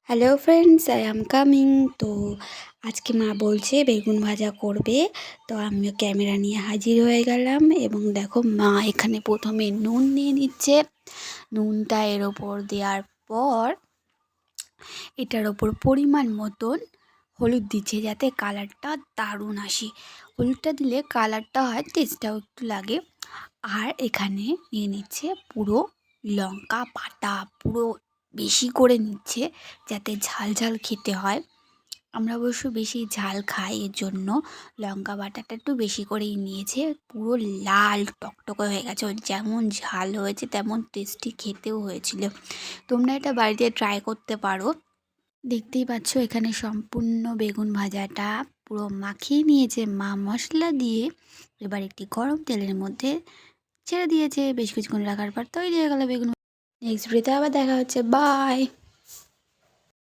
Hello friends, I am coming. তো আজকে মা বলছে বেগুন ভাজা করবে, তো আমিও ক্যামেরা নিয়ে হাজির হয়ে গেলাম। এবং দেখো, মা এখানে প্রথমে নুন নিয়ে নিচ্ছে। নুনটা এর ওপর দেওয়ার পর এটার ওপর পরিমাণ মতন হলুদ দিচ্ছে, যাতে কালারটা দারুণ আসে। হলুদটা দিলে কালারটা হয়, টেস্টটাও একটু লাগে। আর এখানে নিয়ে নিচ্ছে পুরো লঙ্কা বাটা, পুরো বেশি করে নিচ্ছে যাতে ঝাল ঝাল খেতে হয়। আমরা অবশ্য বেশি ঝাল খাই, এর জন্য লঙ্কা বাটাটা একটু বেশি করেই নিয়েছে। পুরো লাল টকটকে হয়ে গেছে, ওর যেমন ঝাল হয়েছে তেমন টেস্টি খেতেও হয়েছিল। তোমরা এটা বাড়িতে ট্রাই করতে পারো। দেখতেই পাচ্ছ এখানে সম্পূর্ণ বেগুন ভাজাটা পুরো মাখিয়ে নিয়েছে মা মশলা দিয়ে। এবার একটি গরম তেলের মধ্যে ছেড়ে দিয়েছে, বেশ কিছুক্ষণ রাখার পর তৈরি হয়ে গেল বেগুন। নেক্সট ভিডিওতে আবার দেখা হচ্ছে, বাই।